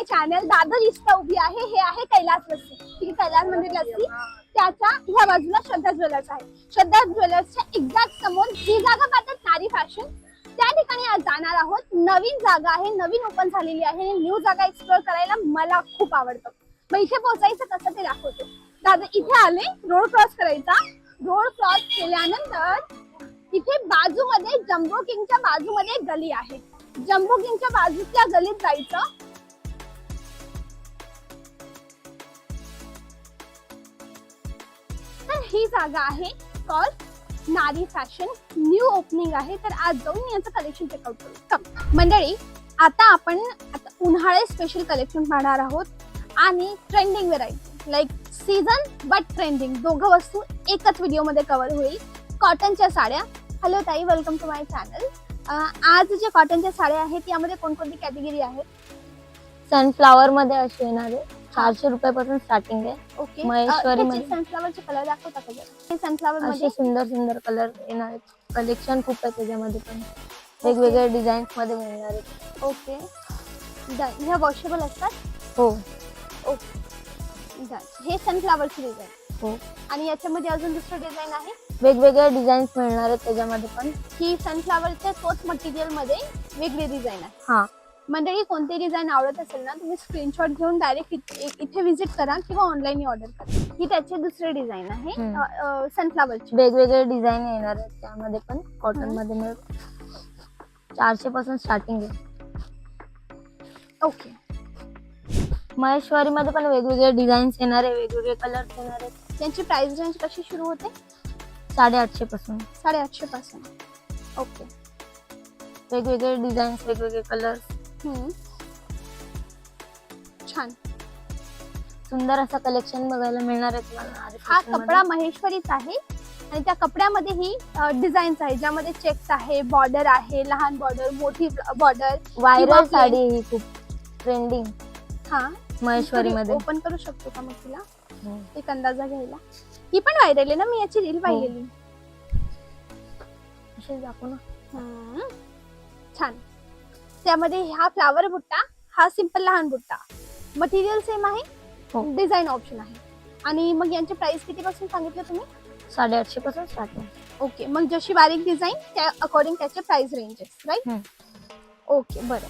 Channel. Dadar इस्टा उभी आहे. हे आहे कैलास लस्सी. ही कैलास मंदिर लस्सी. त्याच्या ह्या बाजूला श्रद्धा ज्वेलर्स आहे. श्रद्धा ज्वेलर्सच्या एक्झॅक्ट समोर जी जागा पाहतात नारी फॅशन, त्या ठिकाणी आज जाणार आहोत. नवीन जागा आहे, नवीन ओपन झालेली आहे. न्यू जागा एक्सप्लोर करायला मला खूप आवडतं. मग इथे पोहोचायचं कसं ते दाखवते. दादा इथे आले, रोड क्रॉस करायचा. रोड क्रॉस केल्यानंतर इथे बाजूमध्ये जम्बो किंगच्या बाजूमध्ये एक गली आहे. जम्बो किंगच्या बाजूच्या गलीत जायचं. तर ही जागा आहे कॉल नारी फॅशन. न्यू ओपनिंग आहे. तर आज जाऊन याचं कलेक्शन चेकआउट करू. मंडळी आता आपण उन्हाळे स्पेशल कलेक्शन पाहणार आहोत आणि trending variety like season but trending दोघं वस्तू एकच व्हिडिओ मध्ये कव्हर होईल. कॉटनच्या साड्या. हॅलो ताई, वेलकम टू माय चॅनल. आज जे कॉटनच्या साड्या आहेत यामध्ये कोणकोणती कॅटेगरी आहेत? सनफ्लावर मध्ये असे येणार आहे. 400 रुपयापासून स्टार्टिंग आहे. ओके, महेश्वरी मध्ये सनफ्लावरचे कलर दाखवता का जरा? हे सनफ्लावर असे मध्ये सुंदर सुंदर कलर येणार आहेत. कलेक्शन खूप आहे त्याच्यामध्ये पण वेगवेगळ्या डिझाईन्स मध्ये मिळणार आहेत. ओके, ह्या वॉशेबल असतात. हो ओके, हे सनफ्लावरची डिझाईन. हो, आणि याच्यामध्ये अजून दुसरं डिझाईन आहे. वेगवेगळ्या डिझाईन्स मिळणार आहेत त्याच्यामध्ये पण. ही सनफ्लावरच्या तोच मटेरियल मध्ये वेगळी डिझाईन आहे. हा, मंडळी कोणती डिझाईन आवडत असेल ना, तुम्ही स्क्रीनशॉट घेऊन डायरेक्ट इथे व्हिजिट करा किंवा ऑनलाईन ऑर्डर करा. ही त्याची दुसरी डिझाईन आहे सनफ्लावरची. वेगवेगळे डिझाईन येणार आहेत त्यामध्ये पण. कॉटन मध्ये मिळेल. 400 पासून स्टार्टिंग आहे. ओके, महेश्वरी मध्ये पण वेगवेगळे डिझाईन्स येणार आहे, वेगवेगळे कलर्स येणार आहेत. त्यांची प्राइस रेंज कशी सुरू होते? 850 पासून. 850 पासून. ओके, वेगवेगळे डिझाईन्स, वेगवेगळे कलर्स. छान. सुंदर असं कलेक्शन बघायला मिळणार आहे तुम्हाला. हा कपडा महेश्वरीच आहे आणि त्या कपड्यामध्ये ही डिझाईन्स आहे ज्यामध्ये चेक्स आहे, बॉर्डर आहे, लहान बॉर्डर, मोठी बॉर्डर. व्हायरल साडी ही खूप ट्रेंडिंग हा, महेश्वरी मध्ये. ओपन करू शकतो का मग तिला एक अंदाजा घ्यायला? ही पण व्हायरल आहे ना, मी याची रील पाहिलेली. असे दाखव ना. छान. त्यामध्ये हा फ्लावर बुट्टा, हा सिंपल लहान बुट्टा. मटेरियल सेम आहे, डिझाईन ऑप्शन आहे. आणि मग यांची प्राइस किती पासून सांगितलं तुम्ही? 850 पासून स्टार्टिंग. ओके, मग जशी बारीक डिझाईन त्या अकॉर्डिंग त्याचे प्राइस रेंजेस, राईट? ओके, बरं.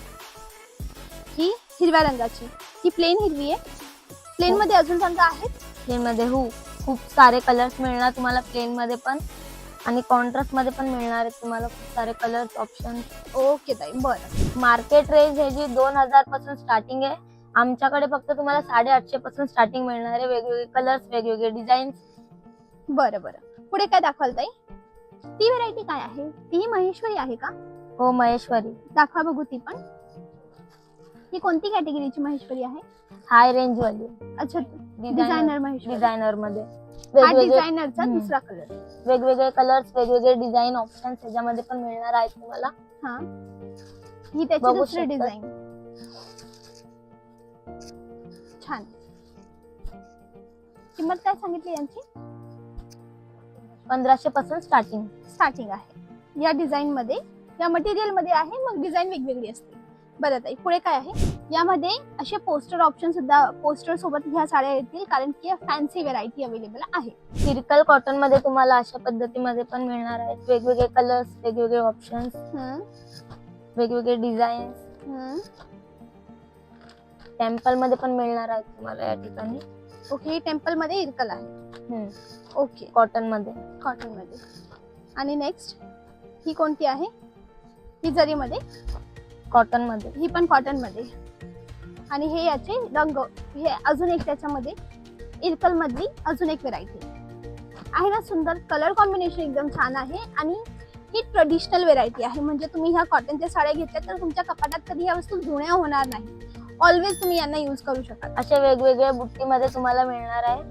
ही हिरव्या रंगाची, ही प्लेन हिरवी आहे. प्लेन मध्ये अजून रंग आहेत? प्लेन मध्ये खूप सारे कलर्स मिळणार तुम्हाला प्लेन मध्ये पण, आणि कॉन्ट्रास्ट मध्ये पण मिळणार आहेत तुम्हाला खूप सारे कलर्स ऑप्शन. ओके ताई, बरं. मार्केट रेंज हे जी 2000 पासून स्टार्टिंग आहे. आमच्याकडे फक्त तुम्हाला 850 पासून स्टार्टिंग मिळणार आहे. वेगवेगळे कलर्स, वेगवेगळे डिझाईन्स. बरं बरं, पुढे काय दाखवाल ताई? ती व्हरायटी काय आहे? ती महेश्वरी आहे का? हो, महेश्वरी. दाखवा बघू ती पण. ही कोणती कॅटेगरीची महेश्वरी आहे? हाय रेंज वाली. अच्छा, डिझायनर महेश्वरी. डिझायनर मध्ये हा डिझायनरचा दुसरा कलर. वेगवेगळे कलर्स, वेगवेगळे डिझाईन ऑप्शन्स त्याच्यामध्ये पण मिळणार आहेत तुम्हाला. हा, ही त्याची दुसरी डिझाईन. छान. किंमत काय सांगितली यांची? 1500 पासून स्टार्टिंग आहे. या डिझाईन मध्ये, या मटेरियल मध्ये आहे. मग डिझाईन वेगवेगळी असते. बरं ताई, पुढे काय आहे? यामध्ये असे पोस्टर ऑप्शन सुद्धा, पोस्टर सोबत ह्या साड्या येतील कारण की फॅन्सी व्हरायटी अवेलेबल आहे. सिल्कल कॉटन मध्ये तुम्हाला अशा पद्धतीमध्ये पण मिळणार आहेत. वेगवेगळे कलर्स, वेगवेगळे ऑप्शन्स, वेगवेगळे डिझाईन्स. टेम्पल मध्ये पण मिळणार आहेत तुम्हाला या ठिकाणी. ओके, टेम्पल मध्ये इरकल आहे. ओके, कॉटन मध्ये. आणि नेक्स्ट ही कोणती आहे? ही जरी मध्ये, कॉटन मध्ये. ही पण कॉटन मध्ये. आणि हे याचे रंग, हे अजून एक त्याच्यामध्ये इरकल मधली अजून एक व्हेरायटी आहे ना. सुंदर कलर कॉम्बिनेशन एकदम छान आहे. आणि ही ट्रेडिशनल व्हेरायटी आहे. म्हणजे तुम्ही ह्या कॉटनच्या साड्या घेतल्या तर तुमच्या कपाटात कधी ह्या वस्तू जुन्या होणार नाही. ऑलवेज तुम्ही यांना यूज करू शकाल. अशा वेगवेगळ्या बुट्टीमध्ये तुम्हाला मिळणार आहे.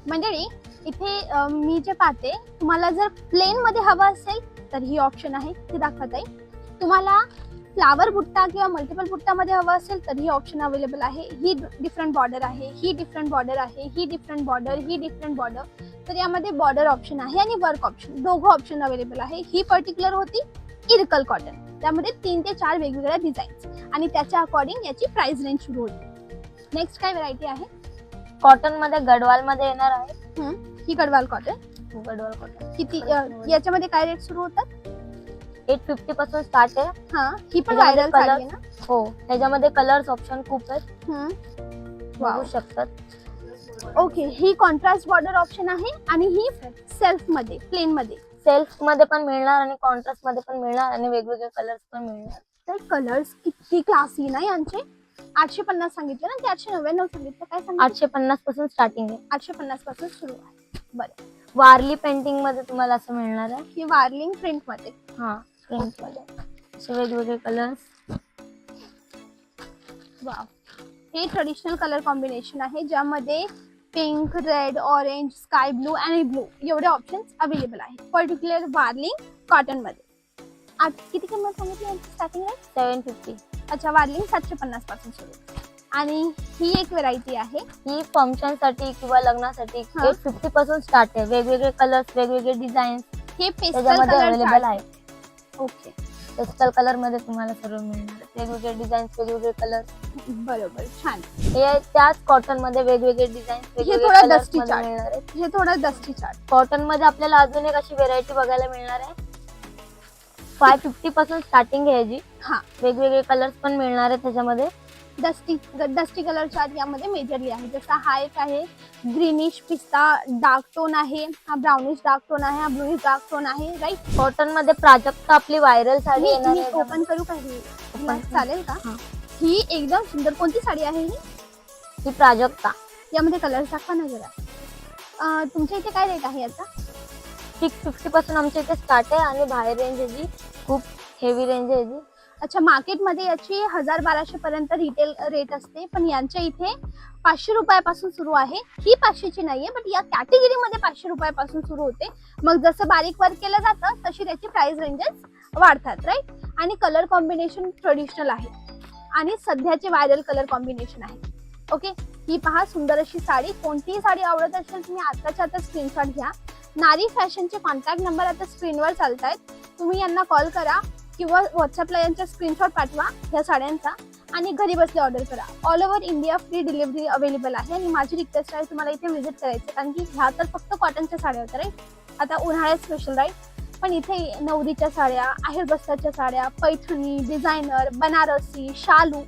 मंडळी इथे मी जे पाहते, तुम्हाला जर प्लेन मध्ये हवं असेल तर ही ऑप्शन आहे, ती दाखवत आहे. तुम्हाला फ्लावर बुट्टा किंवा मल्टिपल बुट्टामध्ये हवं असेल तर ही ऑप्शन अवेलेबल आहे. ही डिफरंट बॉर्डर आहे, ही डिफरंट बॉर्डर आहे, ही डिफरंट बॉर्डर, ही डिफरंट बॉर्डर. तर यामध्ये बॉर्डर ऑप्शन आहे आणि वर्क ऑप्शन, दोघं ऑप्शन अवेलेबल आहे. ही पर्टिक्युलर होती इरकल कॉटन. त्यामध्ये 3 ते 4 वेगवेगळ्या डिझाईन्स आणि त्याच्या अकॉर्डिंग याची प्राइस रेंज सुरू होते. नेक्स्ट काय व्हरायटी आहे? कॉटन मध्ये गडवाल मध्ये येणार आहे. ही गडवाल कॉटन. गडवाल कॉटन किती याच्यामध्ये काय रेट सुरू होतात? 850 पासून स्टार्ट आहे. हा, ही पण त्याच्यामध्ये व्हायरल साडी आहे ना? हो, त्याच्यामध्ये कलर्स ऑप्शन खूप आहेत, वाव. बघू शकतात. ओके, ही कॉन्ट्रास्ट बॉर्डर ऑप्शन आहे आणि ही सेल्फ मध्ये प्लेन मध्ये. सेल्फ मध्ये पण मिळणार आणि कॉन्ट्रास्ट मध्ये पण मिळणार आणि वेगवेगळे कलर्स पण मिळणार. तर कलर्स किती क्लासी ना यांचे. 850 सांगितलं ना, ते 899 सांगितलं, काय सांगितलं? 850 पासून स्टार्टिंग आहे. 850 पासून सुरू आहे. बरं, वारली पेंटिंग मध्ये तुम्हाला असं मिळणार आहे. ही वार्लिंग प्रिंट मध्ये. हा, प्रिंट मध्ये असे वेगवेगळे कलर्स. वाव, हे ट्रेडिशनल कलर कॉम्बिनेशन आहे ज्यामध्ये pink, red, orange, sky blue आणि ब्लू एवढे ऑप्शन्स अवेलेबल आहेत. पर्टिक्युलर वार्लिंग कॉटन मध्ये. किती किंमत सांगितली यांची स्टार्टिंग रेट? 750. अच्छा, वार्लिंग 750 पासून सुरू. आणि ही एक व्हरायटी आहे. ही फंक्शन साठी किंवा लग्नासाठी हा. 850 पासून स्टार्ट आहे. वेगवेगळे कलर्स, वेगवेगळे डिझाईन्स हे पेस्टल त्याच्यामध्ये कलर अवेलेबल आहे. ओके, पेस्टल कलर मध्ये तुम्हाला सर्व मिळणार आहे. वेगवेगळे डिझाईन्स, वेगवेगळे कलर्स. बरोबर, छान. हे त्याच कॉटन मध्ये वेगवेगळे डिझाईन्स, हे वेगवेगळे थोडं कलर्स dusty मध्ये chart. मिळणार आहेत. हे थोडं डस्टी चार्ट. कॉटन मध्ये आपल्याला अजून एक अशी व्हेरायटी बघायला मिळणार आहे. 550 पासून स्टार्टिंग आहे याची. हा, वेगवेगळे कलर्स पण मिळणार आहे त्याच्यामध्ये. डस्टी कलर चार्ट यामध्ये मेजरली आहे. जसा हा एक आहे ग्रीनिश पिस्ता डार्क टोन आहे, हा ब्राउनिश डार्क टोन आहे, हा ब्लूइश डार्क टोन आहे. राईट. कॉटन मध्ये प्राजक्ता आपली व्हायरल साडी येणार मी आहे. ओपन करू का? ही Open. चालेल का? हा. ही एकदम सुंदर. कोणती साडी आहे ही? ही प्राजक्ता. यामध्ये कलर्स दाखवा ना जरा. तुमच्या इथे काय रेट आहे याचा? 650 पासून आमच्या इथे स्टार्ट आहे आणि बाहेर रेंज याची खूप हेवी रेंज आहे याची. अच्छा, मार्केटमध्ये याची 1000-1200 पर्यंत रिटेल रेट असते, पण यांच्या इथे 500 रुपयापासून सुरू आहे. ही 500 ची नाहीये, बट या कॅटेगरीमध्ये 500 रुपयापासून सुरू होते. मग जसं बारीक वर्क केलं जातं तशी त्याची प्राइस रेंजेस वाढतात. राईट. आणि कलर कॉम्बिनेशन ट्रेडिशनल आहे आणि सध्याचे व्हायरल कलर कॉम्बिनेशन आहे. ओके, ही पहा सुंदर अशी साडी. कोणतीही साडी आवडत असेल तुम्ही आताच्या आता स्क्रीनशॉट घ्या. नारी फॅशनचे कॉन्टॅक्ट नंबर आता स्क्रीनवर चालतायत. तुम्ही यांना कॉल करा किंवा व्हॉट्सअपला यांचा स्क्रीनशॉट पाठवा ह्या साड्यांचा आणि घरी बसले ऑर्डर करा. All over India free delivery available आहे. आणि माझी रिक्वेस्ट आहे तुम्हाला इथे व्हिजिट करायचं, कारण की ह्या तर फक्त कॉटनच्या साड्या होत्या. राईट. आता उन्हाळ्यात स्पेशल. राईट. पण इथे नवरीच्या साड्या, आहेरबस्ताच्या साड्या, पैठणी, डिझायनर, बनारसी, शालू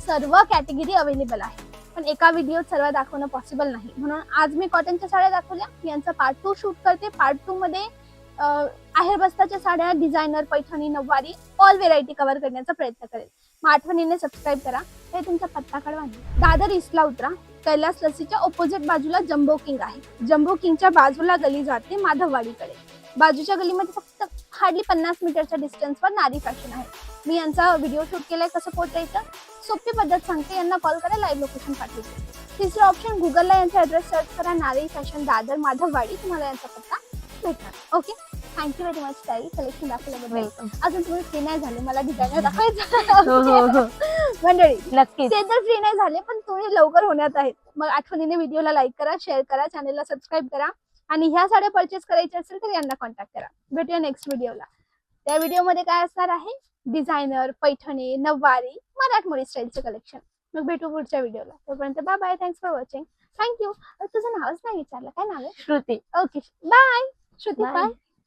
सर्व कॅटेगरी अवेलेबल आहे. पण एका व्हिडिओत सर्व दाखवणं पॉसिबल नाही, म्हणून आज मी कॉटनच्या साड्या दाखवल्या. यांचा पार्ट 2 शूट करते. पार्ट 2 मध्ये आहेरबस्ताच्या साड्या, डिझायनर, पैठणी, नऊवारी ऑल व्हेरायटी कव्हर करण्याचा प्रयत्न करेल. मग आठवणीने सबस्क्राईब करा. हे तुमचा पत्ता कळवा. दादर ईस्टला उतरा. कैलास लस्सीच्या ऑपोजिट बाजूला जम्बो किंग आहे. जम्बो किंगच्या बाजूला गली जाते माधववाडीकडे. बाजूच्या गलीमध्ये फक्त हार्डली 50 मीटरच्या डिस्टन्सवर नारी फॅशन आहे. मी यांचा व्हिडिओ शूट केलाय कसं पोहोचायचं. सोपी पद्धत सांगते. यांना कॉल करा, लाईव्ह लोकेशन पाठवते. तिसरं ऑप्शन, गुगलला यांचा ऍड्रेस सर्च करा, नारी फॅशन दादर माधववाडी. तुम्हाला यांचा पत्ता भेटणार. ओके, थँक्यू व्हेरी मच ताई कलेक्शन दाखवल्याबद्दल. अजून तुम्ही फ्री नाही झाले, मला डिझायनर दाखवायचं. मंडळी नक्कीच ते तर फ्री नाही झाले, पण तुम्ही लवकर होण्यात आहेत. मग आठवणीने व्हिडिओला लाईक करा, शेअर करा, चॅनलला सबस्क्राईब करा. आणि ह्या साड्या परचेस करायच्या असेल तर यांना कॉन्टॅक्ट करा. भेटूया नेक्स्ट व्हिडिओला. त्या व्हिडिओमध्ये काय असणार आहे? डिझायनर, पैठणी, नऊवारी, मराठमोळी स्टाईलचे कलेक्शन. मग भेटू पुढच्या व्हिडिओला. तोपर्यंत bye bye. Thanks for watching. Thank you. तुझं नावच नाही विचारलं, काय नाव आहे? Shruti. Okay, bye Shruti. Bye. Bye.